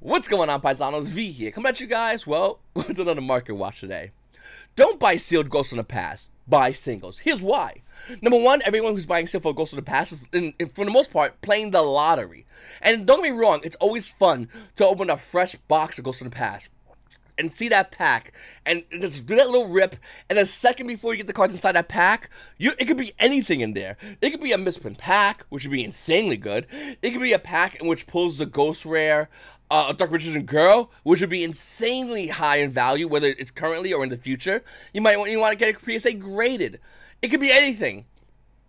What's going on, Paisanos? V here, coming at you guys, well, with another market watch today. Don't buy sealed Ghosts in the Past, buy singles. Here's why. Number one, everyone who's buying sealed for Ghosts in the Past is, for the most part, playing the lottery. And don't get me wrong, it's always fun to open a fresh box of Ghosts in the Past and see that pack, and just do that little rip, and the second before you get the cards inside that pack, it could be anything in there. It could be a misprint pack, which would be insanely good. It could be a pack in which pulls the Ghost Rare, a Dark Magician Girl, which would be insanely high in value, whether it's currently or in the future. You want to get a PSA graded. It could be anything.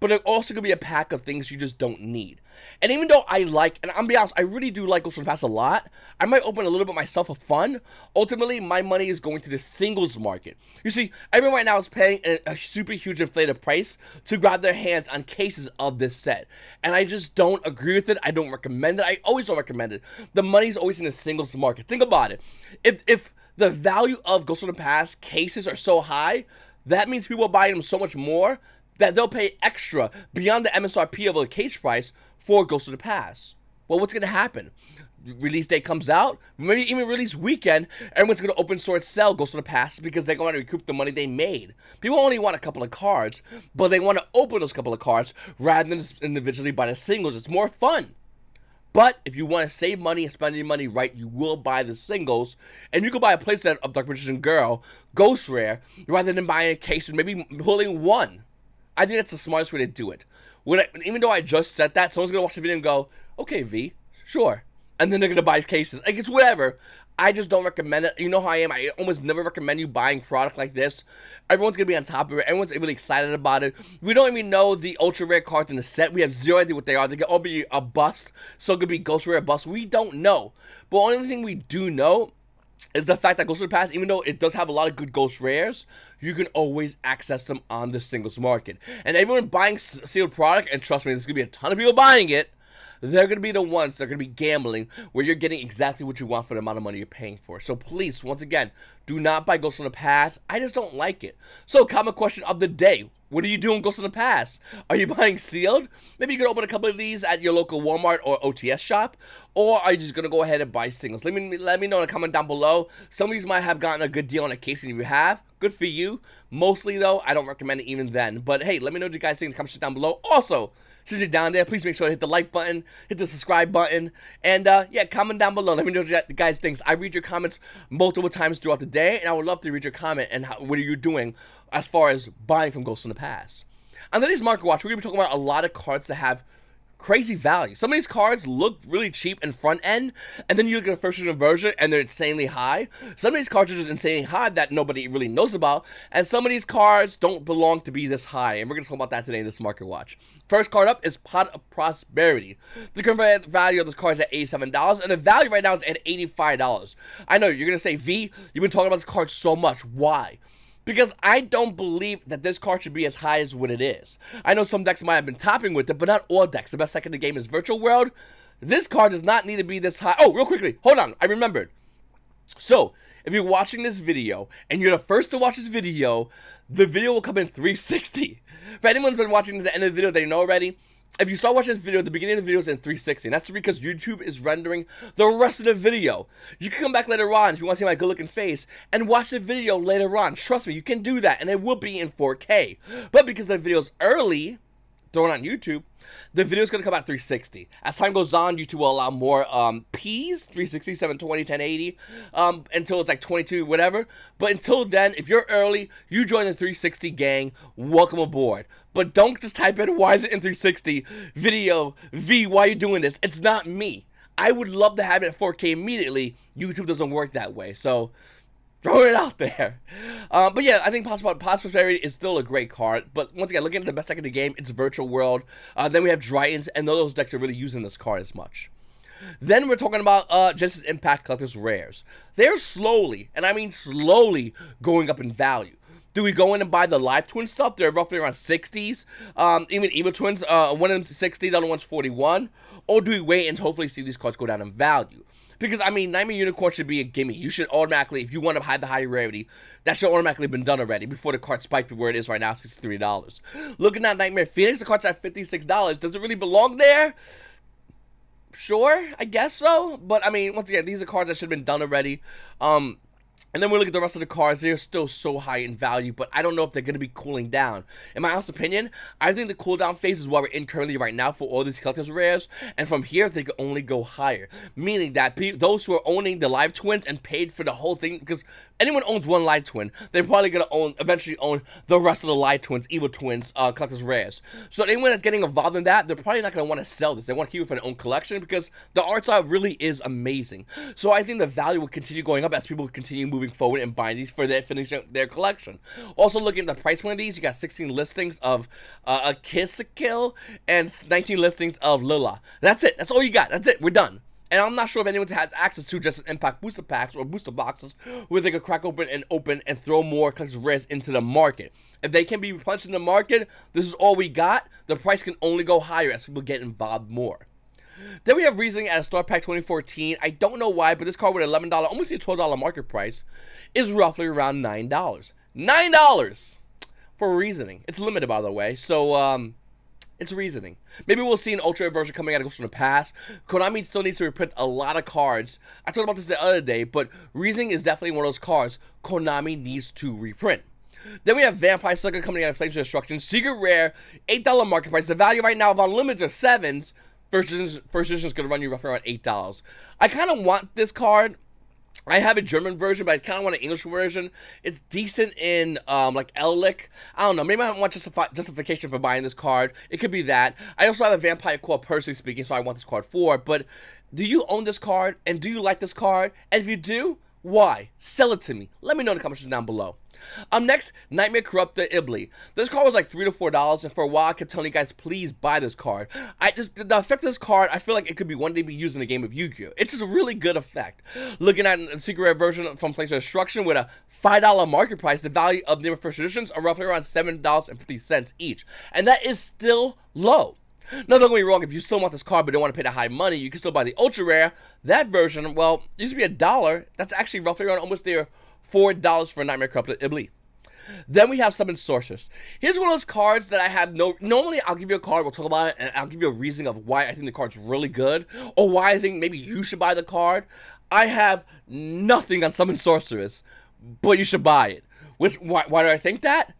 But it also could be a pack of things you just don't need. And even though I like, and I'm gonna be honest, I really do like Ghosts in the Past a lot, I might open a little bit myself for fun. Ultimately, my money is going to the singles market. You see, everyone right now is paying a super huge inflated price to grab their hands on cases of this set. And I just don't agree with it. I don't recommend it. I always don't recommend it. The money's always in the singles market. Think about it. If the value of Ghosts in the Past cases are so high, that means people are buying them so much more that they'll pay extra beyond the MSRP of a case price for Ghosts of the Past. Well, what's going to happen? Release date comes out, maybe even release weekend, everyone's going to open source sell Ghosts of the Past because they're going to recoup the money they made. People only want a couple of cards, but they want to open those couple of cards rather than just individually buy the singles. It's more fun. But if you want to save money and spend your money right, you will buy the singles, and you can buy a playset of Dark Magician Girl, Ghost Rare, rather than buying a case and maybe pulling one. I think that's the smartest way to do it. Even though I just said that, someone's going to watch the video and go, okay, V, sure. And then they're going to buy cases. Like, it's whatever. I just don't recommend it. You know how I am. I almost never recommend you buying product like this. Everyone's going to be on top of it. Everyone's really excited about it. We don't even know the ultra rare cards in the set. We have zero idea what they are. They could all be a bust. So it could be Ghost Rare bust. We don't know. But the only thing we do know is the fact that Ghosts of the Past, even though it does have a lot of good Ghost Rares, you can always access them on the singles market. And everyone buying sealed product, and trust me, there's going to be a ton of people buying it, they're going to be the ones that are going to be gambling where you're getting exactly what you want for the amount of money you're paying for. So please, once again, do not buy Ghosts of the Past. I just don't like it. So, common question of the day. What are you doing Ghosts of the Past? Are you buying sealed? Maybe you can open a couple of these at your local Walmart or OTS shop. Or are you just going to go ahead and buy singles? Let me know in a comment down below. Some of you might have gotten a good deal on a case, and if you have, good for you. Mostly, though, I don't recommend it even then. But hey, let me know what you guys think in the comments down below. Also, since you're down there, please make sure to hit the like button, hit the subscribe button, and yeah, comment down below. Let me know what you guys think. I read your comments multiple times throughout the day, and I would love to read your comment and what are you doing as far as buying from Ghosts in the Past. On today's market watch, we're going to be talking about a lot of cards that have crazy value. Some of these cards look really cheap in front end, and then you look at a first edition version and they're insanely high. Some of these cards are just insanely high that nobody really knows about, and some of these cards don't belong to be this high, and we're going to talk about that today in this market watch. First card up is Pot of Prosperity. The current value of this card is at $87, and the value right now is at $85. I know, you're going to say, V, you've been talking about this card so much. Why? Because I don't believe that this card should be as high as what it is. I know some decks might have been topping with it, but not all decks. The best deck in the game is Virtual World. This card does not need to be this high. Oh, real quickly, hold on, I remembered. So, if you're watching this video, and you're the first to watch this video, the video will come in 360. For anyone who's been watching to the end of the video, they know already. If you start watching this video, the beginning of the video is in 360, and that's because YouTube is rendering the rest of the video. You can come back later on if you want to see my good-looking face and watch the video later on. Trust me, you can do that, and it will be in 4K. But because the video's early, thrown on YouTube, the video's going to come out 360. As time goes on, YouTube will allow more Ps, 360, 720, 1080, until it's like 22, whatever. But until then, if you're early, you join the 360 gang, welcome aboard. But don't just type in, why is it in 360? Video, V, why are you doing this? It's not me. I would love to have it at 4K immediately. YouTube doesn't work that way, so throw it out there. But yeah, I think Pot of Prosperity is still a great card. But once again, looking at the best deck in the game, it's Virtual World. Then we have Drytons, and none of those decks are really using this card as much. Then we're talking about Genesis Impact Collector's Rares. They're slowly, and I mean slowly, going up in value. Do we go in and buy the Live Twin stuff? They're roughly around 60s. Even Evil Twins, one of them's 60, the other one's 41. Or do we wait and hopefully see these cards go down in value? Because, I mean, Nightmare Unicorn should be a gimme. You should automatically, if you want to hide the high rarity, that should automatically have been done already before the card spiked to where it is right now, $63. Looking at Nightmare Phoenix, the card's at $56. Does it really belong there? Sure, I guess so. But I mean, once again, these are cards that should have been done already. And then we look at the rest of the cards, they're still so high in value, but I don't know if they're going to be cooling down. In my honest opinion, I think the cooldown phase is what we're in currently right now for all these collector's rares, and from here, they could only go higher. Meaning that those who are owning the live twins and paid for the whole thing, because anyone owns one live twin, they're probably going to eventually own the rest of the live twins, evil twins, collector's rares. So anyone that's getting involved in that, they're probably not going to want to sell this. They want to keep it for their own collection, because the art style really is amazing. So I think the value will continue going up as people continue moving forward and buying these for finishing their collection. Also, looking at the price point of these, you got 16 listings of a Kiss a Kill and 19 listings of Lila. That's it. That's all you got. That's it. We're done. And I'm not sure if anyone has access to just Impact booster packs or booster boxes where they could crack open and throw more collector's rares into the market. If they can be replenished in the market, this is all we got. The price can only go higher as people get involved more. Then we have Reasoning at a Star Pack 2014. I don't know why, but this card with $11, almost a $12 market price, is roughly around $9. $9 for Reasoning. It's limited, by the way, so it's Reasoning. Maybe we'll see an Ultra version coming out of Ghost in the Past. Konami still needs to reprint a lot of cards. I talked about this the other day, but Reasoning is definitely one of those cards Konami needs to reprint. Then we have Vampire Sucker coming out of Flames of Destruction. Secret Rare, $8 market price. The value right now of Unlimited are 7s. First edition is going to run you roughly around $8. I kind of want this card. I have a German version, but I kind of want an English version. It's decent in, like, Ellic. I don't know. Maybe I don't want justification for buying this card. It could be that. I also have a Vampire Core, personally speaking, so I want this card for. But do you own this card? And do you like this card? And if you do, why? Sell it to me. Let me know in the comments down below. Next, Nightmare Corruptor Ibli. This card was like $3 to $4, and for a while I kept telling you guys, please buy this card. The effect of this card, I feel like it could be one day be used in a game of Yu-Gi-Oh! It's just a really good effect. Looking at a Secret Rare version from Flames of Destruction with a $5 market price, the value of the first editions are roughly around $7.50 each, and that is still low. Now, don't get me wrong, if you still want this card but don't want to pay the high money, you can still buy the Ultra Rare. That version, well, it used to be $1. That's actually roughly around almost there $4 for Nightmare Corruptor Ibli. Then we have Summon Sorceress. Here's one of those cards that I have normally I'll give you a card, we'll talk about it, and I'll give you a reason of why I think the card's really good, or why I think maybe you should buy the card. I have nothing on Summon Sorceress, but you should buy it. Why do I think that?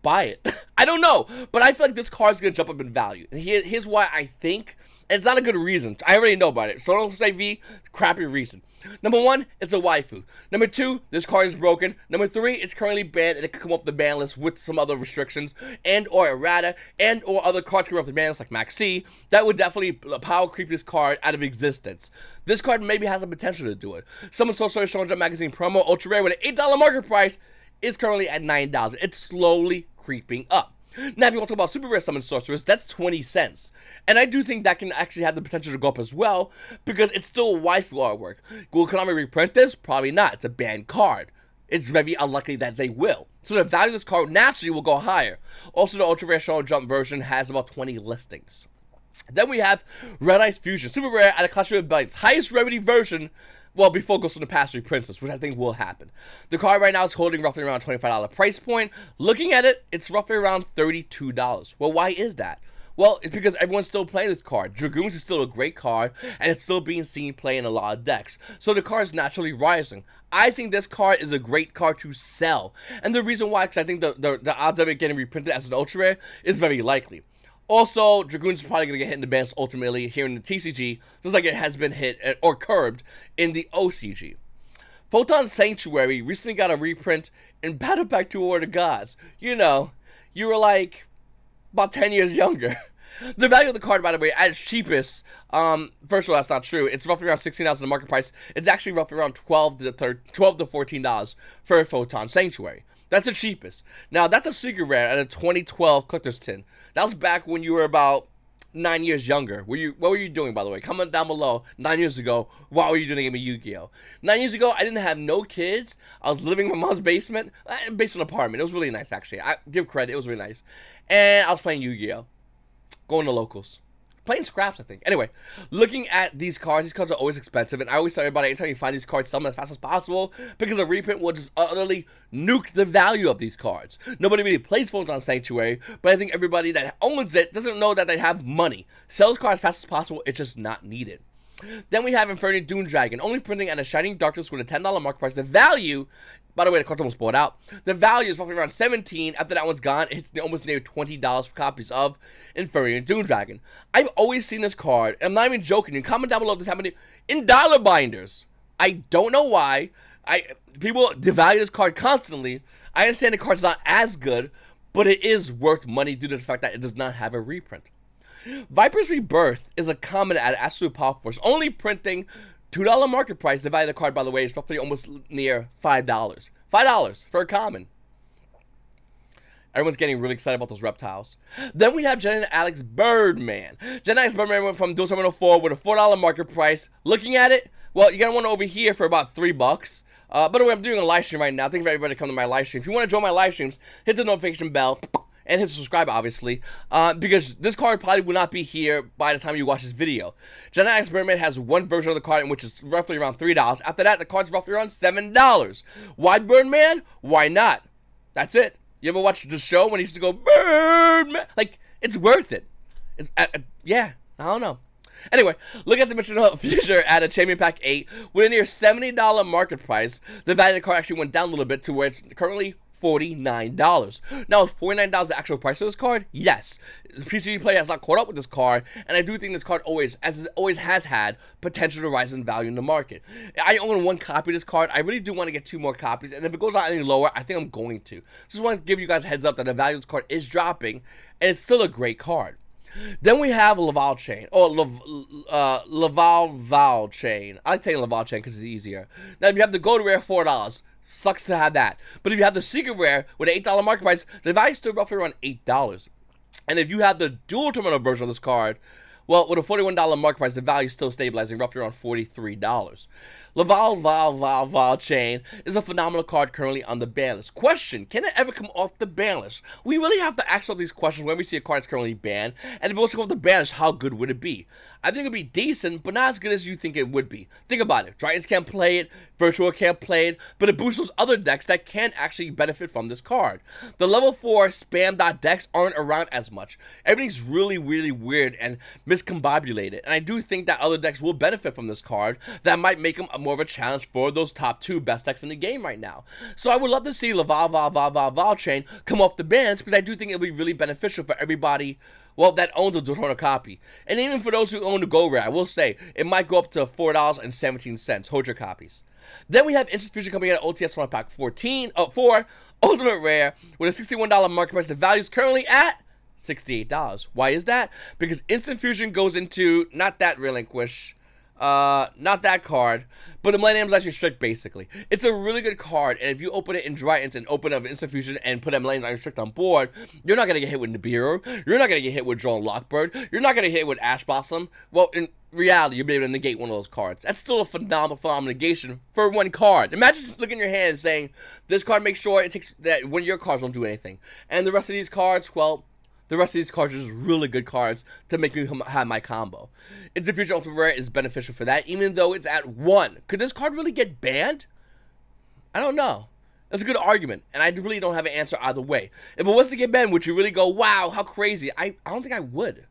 Buy it. I don't know, but I feel like this card's gonna jump up in value. And here's why I think, and it's not a good reason. I already know about it, so don't say V, crappy reason. Number one, it's a waifu. Number two, this card is broken. Number three, it's currently banned, and it could come off the ban list with some other restrictions, and or errata, and or other cards come off the ban list like Maxi. That would definitely power creep this card out of existence. This card maybe has the potential to do it. Summon Sorceress Shonen Jump Magazine promo, Ultra Rare with an $8 market price, is currently at $9. It's slowly creeping up. Now, if you want to talk about Super Rare Summon Sorceress, that's 20 cents. And I do think that can actually have the potential to go up as well, because it's still waifu artwork. Will Konami reprint this? Probably not. It's a banned card. It's very unlikely that they will. So the value of this card naturally will go higher. Also, the Ultra Rare Shonen Jump version has about 20 listings. Then we have Red Ice Fusion. Super Rare at a Clash of Rebellions. Highest rarity version, well, before Ghost in the Past reprints this, which I think will happen. The card right now is holding roughly around $25 price point. Looking at it, it's roughly around $32. Well, why is that? Well, it's because everyone's still playing this card. Dragoons is still a great card, and it's still being seen playing a lot of decks. So the card is naturally rising. I think this card is a great card to sell. And the reason why, because I think the odds of it getting reprinted as an Ultra Rare is very likely. Also, Dragoons is probably going to get hit in the bans ultimately here in the TCG, just like it has been hit or curbed in the OCG. Photon Sanctuary recently got a reprint in Battle Pack 2 War of the Gods. You know, you were like about 10 years younger. The value of the card, by the way, at its cheapest, first of all, that's not true. It's roughly around $16 in the market price. It's actually roughly around $12 to $14 for a Photon Sanctuary. That's the cheapest. Now, that's a Secret Rare at a 2012 Collector's Tin. That was back when you were about 9 years younger. What were you doing, by the way? Comment down below. 9 years ago, what were you doing in Yu-Gi-Oh? 9 years ago, I didn't have no kids. I was living in my mom's basement apartment. It was really nice, actually. I give credit. It was really nice. And I was playing Yu-Gi-Oh. Going to locals. plain scraps, I think. Anyway, looking at these cards are always expensive, and I always tell everybody, anytime you find these cards, sell them as fast as possible, because a reprint will just utterly nuke the value of these cards. Nobody really plays phones on Sanctuary, but I think everybody that owns it doesn't know that they have money. Sell those cards as fast as possible, it's just not needed. Then we have Inferno Doom Dragon, only printing at a Shining Darkness with a $10 market price. The value, by the way, the card's almost bought out. The value is roughly around $17. After that one's gone, it's almost near $20 for copies of Inferno Doom Dragon. I've always seen this card, and I'm not even joking. You can comment down below if this happened in dollar binders. I don't know why. People devalue this card constantly. I understand the card's not as good, but it is worth money due to the fact that it does not have a reprint. Viper's Rebirth is a common at Absolute Power Force, only printing $2 market price. The value of the card, by the way, is roughly almost near $5. $5 for a common. Everyone's getting really excited about those reptiles. Then we have Gen Alex Birdman. Gen Alex Birdman went from Dual Terminal 4 with a $4 market price. Looking at it, well, you got one over here for about $3. By the way, I'm doing a live stream right now. Thank you for everybody to come to my live stream. If you want to join my live streams, hit the notification bell. And hit subscribe, obviously, because this card probably will not be here by the time you watch this video. Gen Alex Birdman has one version of the card, which is roughly around $3. After that, the card's roughly around $7. Why Birdman? Why not? That's it. You ever watch the show when he used to go, Birdman? Like, it's worth it. It's, yeah, I don't know. Anyway, look at the Mission Future at a Champion Pack 8 with a near $70 market price. The value of the card actually went down a little bit to where it's currently $49. Now, is $49 the actual price of this card? Yes. PCG Play has not caught up with this card, and I do think this card always has had potential to rise in value in the market. I own one copy of this card. I really do want to get 2 more copies, and if it goes out any lower, I think I'm going to. Just want to give you guys a heads up that the value of this card is dropping, and it's still a great card. Then we have Laval Chain, or Laval Val Chain. I like taking Laval Chain because it's easier. Now, if you have the gold rare, $4. Sucks to have that. But if you have the secret rare with an $8 market price, the value is still roughly around $8. And if you have the dual terminal version of this card, well, with a $41 market price, the value is still stabilizing roughly around $43. Laval Chain is a phenomenal card currently on the ban list. Question, can it ever come off the ban list? We really have to ask all these questions when we see a card that's currently banned, and if it was to come off the ban list, how good would it be? I think it would be decent, but not as good as you think it would be. Think about it. Dragons can't play it, Virtual can't play it, but it boosts those other decks that can actually benefit from this card. The level 4 spam dot decks aren't around as much. Everything's really weird and miscombobulated, and I do think that other decks will benefit from this card. That might make them more of a challenge for those top 2 best decks in the game right now. So I would love to see Laval Chain come off the bans, because I do think it'll be really beneficial for everybody, well, that owns a Daytona copy. And even for those who own the Gold Rare, I will say, it might go up to $4.17. Hold your copies. Then we have Instant Fusion coming out at OTS 1 Pack 4, Ultimate Rare, with a $61 market price. The value is currently at $68. Why is that? Because Instant Fusion goes into, not that Relinquish, not that card, but the Millennium is actually strict, basically. It's a really good card, and if you open it in Dry Instant and open up Instant Fusion and put a Millennium strict on board, you're not going to get hit with Nibiru, you're not going to get hit with Drone Lockbird, you're not going to get hit with Ash Blossom. Well, in reality, you'll be able to negate one of those cards. That's still a phenomenal negation for one card. Imagine just looking at your hand and saying, this card makes sure it takes that one of your cards don't do anything. And the rest of these cards, well, the rest of these cards are just really good cards to make me have my combo. Instant Fusion Ultimate Rare is beneficial for that, even though it's at 1. Could this card really get banned? I don't know. That's a good argument, and I really don't have an answer either way. If it was to get banned, would you really go, wow, how crazy? I don't think I would.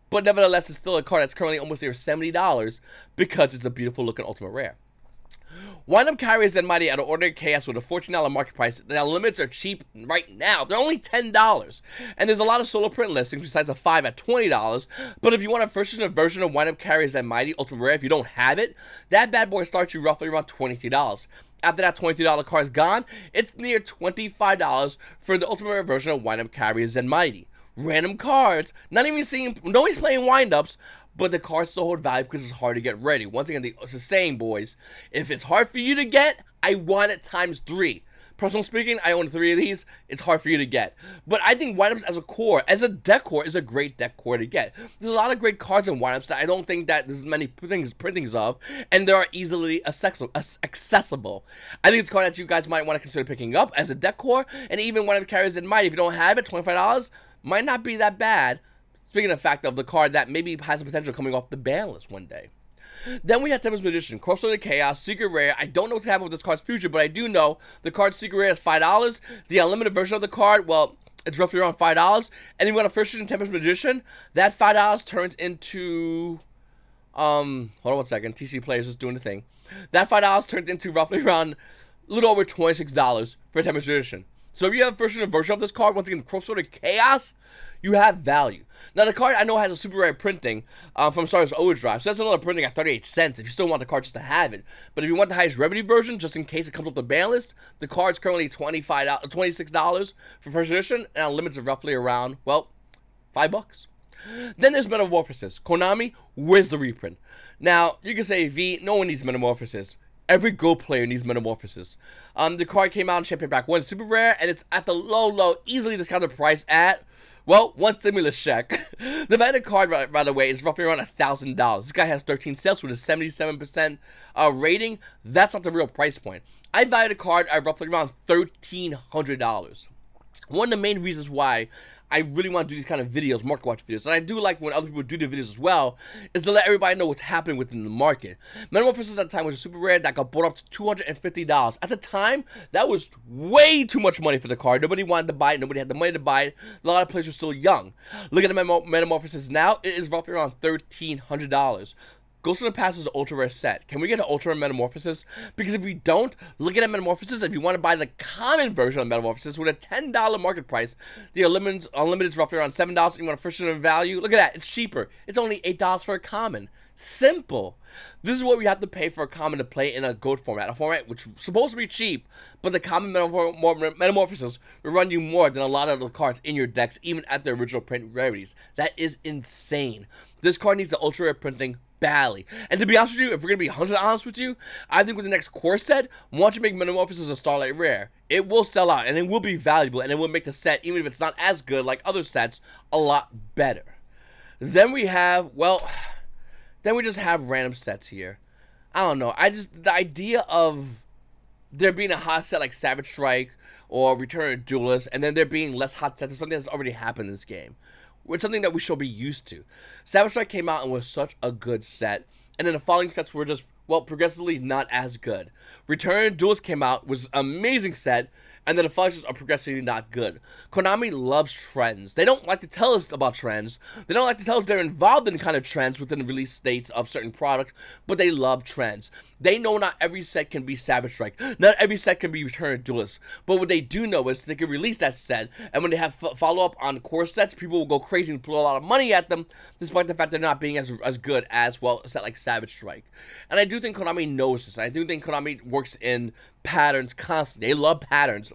But nevertheless, it's still a card that's currently almost near $70 because it's a beautiful looking Ultimate Rare. Wind-Up Carriers and Mighty out of Ordinary Chaos with a $14 market price. Now, limits are cheap right now. They're only $10. And there's a lot of solo print listings besides a 5 at $20. But if you want a first version of Wind-Up Carriers and Mighty Ultimate Rare, if you don't have it, that bad boy starts you roughly around $23. After that $23 card is gone, it's near $25 for the Ultimate Rare version of Wind-Up Carriers and Mighty. Random cards, not even seeing, nobody's playing wind-ups, but the cards still hold value because it's hard to get ready. Once again, it's the saying, boys, if it's hard for you to get, I want it times 3. Personally speaking, I own 3 of these. It's hard for you to get. But I think wind-ups as a core, as a deck core, is a great deck core to get. There's a lot of great cards in wind-ups that I don't think that there's many printings of, and they are easily accessible. I think it's a card that you guys might want to consider picking up as a deck core, and even Wind-Up Carriers in Mighty. If you don't have it, $25 might not be that bad. Speaking of the fact of the card that maybe has the potential of coming off the ban list one day. Then we have Tempest Magician, Crossover Chaos, Secret Rare. I don't know what's happening with this card's future, but I do know the card Secret Rare is $5. The unlimited version of the card, well, it's roughly around $5. And if you want a first edition Tempest Magician, that $5 turns into hold on one second. TC Players is doing the thing. That $5 turns into roughly around a little over $26 for a Tempest Magician. So if you have a first edition version of this card, once again, Crossover Chaos, you have value. Now, the card I know has a super rare printing from Star Wars Overdrive, so that's another printing at 38 cents if you still want the card just to have it. But if you want the highest revenue version, just in case it comes up the ban list, the card's currently $26 for first edition, and our limits are roughly around, well, $5. Then there's Metamorphosis. Konami, where's the reprint? Now, you can say, V, no one needs Metamorphosis. Every Go player needs Metamorphosis. The card came out in Champagne Pack 1 Super Rare, and it's at the low, easily discounted price at, well, one stimulus check. The value of the card, by the way, is roughly around $1,000. This guy has 13 sales with a 77% rating. That's not the real price point. I value the card at roughly around $1,300. One of the main reasons why I really want to do these kind of videos, market watch videos, and I do like when other people do the videos as well, is to let everybody know what's happening within the market. Metamorphosis at the time was a super rare that got bought up to $250. At the time, that was way too much money for the card. Nobody wanted to buy it. Nobody had the money to buy it. A lot of players were still young. Look at the Metamorphosis now. It is roughly around $1,300. Ghost in the Past is an ultra rare set. Can we get an ultra rare Metamorphosis? Because if we don't, look at a Metamorphosis. If you want to buy the common version of Metamorphosis with a $10 market price, the unlimited is roughly around $7. You want a first edition value? Look at that. It's cheaper. It's only $8 for a common. Simple. This is what we have to pay for a common to play in a gold format. A format which is supposed to be cheap, but the common Metamorphosis will run you more than a lot of the cards in your decks, even at the original print rarities. That is insane. This card needs the ultra rare printing badly. And to be honest with you, if we're going to be 100% honest with you, I think with the next core set, once you make Metamorphosis a Starlight Rare, it will sell out, and it will be valuable, and it will make the set, even if it's not as good like other sets, a lot better. Then we have, well, then we just have random sets here. I don't know. The idea of there being a hot set like Savage Strike or Return of Duelist, and then there being less hot sets is something that's already happened in this game. It's something that we should be used to. Savage Strike came out and was such a good set, and then the following sets were just, well, progressively not as good. Return of Duelist came out, was an amazing set, and then the following sets are progressively not good. Konami loves trends. They don't like to tell us about trends. They don't like to tell us they're involved in kind of trends within the release states of certain products, but they love trends. They know not every set can be Savage Strike. Not every set can be Return of Duelist. But what they do know is they can release that set, and when they have follow-up on core sets, people will go crazy and throw a lot of money at them, despite the fact they're not being as good as, well, a set like Savage Strike. And I do think Konami knows this. I do think Konami works in patterns constantly. They love patterns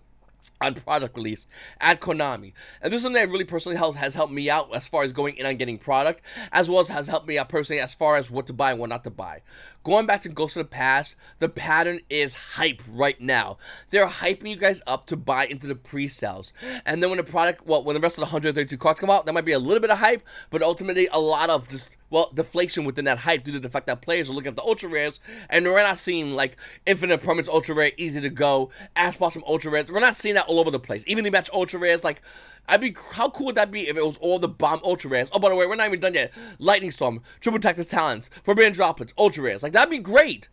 on product release at Konami, and this is something that really personally has helped me out as far as going in on getting product, as well as has helped me out personally as far as what to buy and what not to buy. Going back to Ghost of the Past, the pattern is hype right now. They're hyping you guys up to buy into the pre-sales, and then when the product, well, when the rest of the 132 cards come out, there might be a little bit of hype, but ultimately a lot of just, well, deflation within that hype due to the fact that players are looking at the ultra rares, and we're not seeing like Infinite Permanence ultra rare, easy to go, Ash Blossom ultra rares. We're not seeing that all over the place. Evenly matched ultra rares, like, how cool would that be if it was all the bomb ultra rares? Oh, by the way, we're not even done yet. Lightning Storm, Triple Tactics Talents, Forbidden Droplets, ultra rares. Like, that'd be great.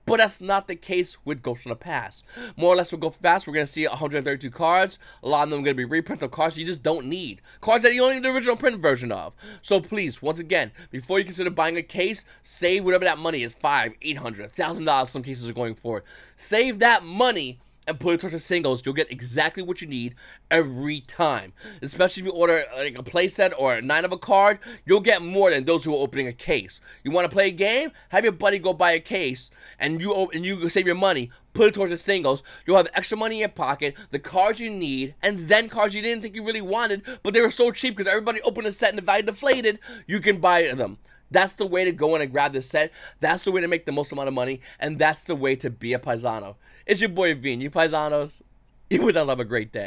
But that's not the case with Ghost in the Past. More or less with Ghost in the Past, we're going to see 132 cards. A lot of them are going to be reprints of cards you just don't need. Cards that you don't need the original print version of. So please, once again, before you consider buying a case, save whatever that money is. $500, $800, $1,000 some cases are going for. Save that money and put it towards the singles. You'll get exactly what you need every time. Especially if you order like a playset or a 9 of a card, you'll get more than those who are opening a case. You want to play a game? Have your buddy go buy a case, and you save your money. Put it towards the singles. You'll have extra money in your pocket, the cards you need, and then cards you didn't think you really wanted, but they were so cheap because everybody opened a set and the value deflated. You can buy them. That's the way to go in and grab this set. That's the way to make the most amount of money. And that's the way to be a Paisano. It's your boy V, and you Paisanos, you would have a great day.